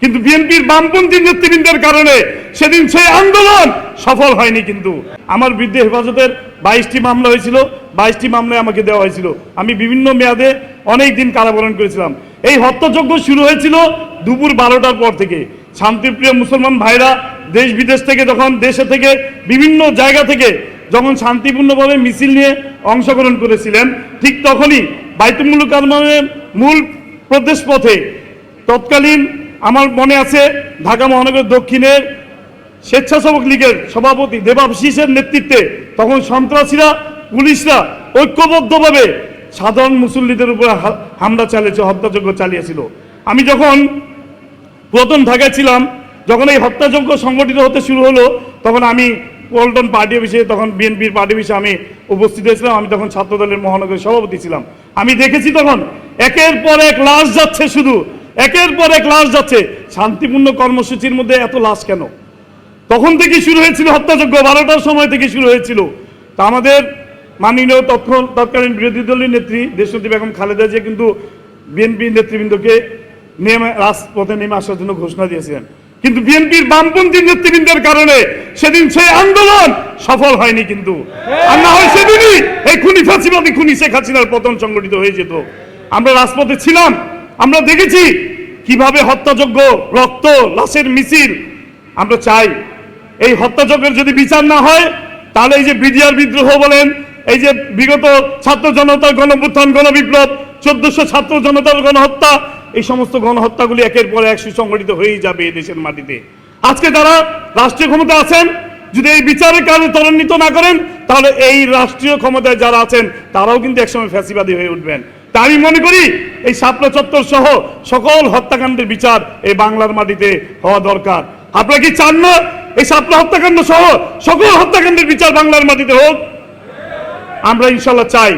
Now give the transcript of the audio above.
কিন্তু বিএনপির বামপন্থী নেতৃবৃন্দের কারণে সেদিন সেই আন্দোলন সফল হয়নি। কিন্তু আমার বিরুদ্ধে হেফাজতের 22টি মামলা হয়েছিল, 22টি মামলায় আমাকে দেওয়া হয়েছিল। আমি বিভিন্ন মেয়াদে অনেক দিন কারাবরণ করেছিলাম। এই হত্যাযজ্ঞ শুরু হয়েছিল দুপুর 12টার পর থেকে। শান্তিপ্রিয় মুসলমান ভাইরা দেশ বিদেশ থেকে, যখন দেশে থেকে বিভিন্ন জায়গা থেকে যখন শান্তিপূর্ণভাবে মিছিল নিয়ে অংশগ্রহণ করেছিলেন, ঠিক তখনই বাইতুল মুকাররমের মূল প্রদেশ পথে তৎকালীন আমার মনে আছে ঢাকা মহানগর দক্ষিণের স্বেচ্ছাসেবক লীগের সভাপতি দেবাশিসের নেতৃত্বে তখন সন্ত্রাসীরা, পুলিশরা ঐক্যবদ্ধভাবে সাধারণ মুসল্লিদের উপর হামলা চালিয়েছে, হত্যাযজ্ঞ চালিয়েছিল। আমি যখন প্রথম ঢাকায় ছিলাম, যখন এই হত্যাযজ্ঞ সংগঠিত হতে শুরু হলো, তখন আমি পল্টন পার্টি অফিসে, তখন বিএনপির পার্টি অফিসে আমি উপস্থিত হয়েছিলাম। আমি তখন ছাত্রদলের মহানগর সভাপতি ছিলাম। আমি দেখেছি তখন একের পর এক লাশ যাচ্ছে, শুধু একের পর এক লাশ যাচ্ছে। শান্তিপূর্ণ কর্মসূচির মধ্যে এত লাশ কেন? তখন থেকে শুরু হয়েছিল হত্যাযজ্ঞ, 12টার সময় থেকে শুরু হয়েছিল। তা আমাদের মাননীয় তৎকালীন বিরোধী দলীয় নেত্রী দেশনেত্রী বেগম খালেদা জিয়া কিন্তু বিএনপি নেতৃবৃন্দকে রাজপথে নেমে আসার জন্য ঘোষণা দিয়েছিলেন। কিন্তু বিএনপির বামপন্থী নেতৃবৃন্দের কারণে সেদিন সেই আন্দোলন সফল হয়নি। কিন্তু আর না হয় সেদিনই এই খুনি ফাঁসিবাদী খুনি শেখ হাসিনার পতন সংগঠিত হয়ে যেত। আমরা রাজপথে ছিলাম, আমরা দেখেছি কিভাবে হত্যাযজ্ঞ, রক্ত, লাশের মিছিল। আমরা চাই এই হত্যাযজ্ঞের যদি বিচার না হয়, তাহলে এই যে বিডিআর বিদ্রোহ বলেন, এই যে বিগত ছাত্র জনতার গণঅভ্যুত্থান, গণবিপ্লব, 1400 ছাত্র জনতার গণহত্যা, এই সমস্ত গণহত্যাগুলি একের পর এক সুসংগঠিত হয়েই যাবে এই দেশের মাটিতে। আজকে যারা রাষ্ট্রীয় ক্ষমতা আছেন, যদি এই বিচারের কাজে ত্বরান্বিত না করেন, তাহলে এই রাষ্ট্রীয় ক্ষমতায় যারা আছেন তারাও কিন্তু একসময় ফ্যাসিবাদী হয়ে উঠবেন। তাই আমি মনে করি এই শাপলা চত্বর সহ সকল হত্যাকাণ্ডের বিচার এই বাংলার মাটিতে হওয়া দরকার। আপনারা কি চান না এই শাপলা হত্যাকাণ্ড সহ সকল হত্যাকাণ্ডের বিচার বাংলার মাটিতে হোক? আমরা ইনশাল্লাহ চাই।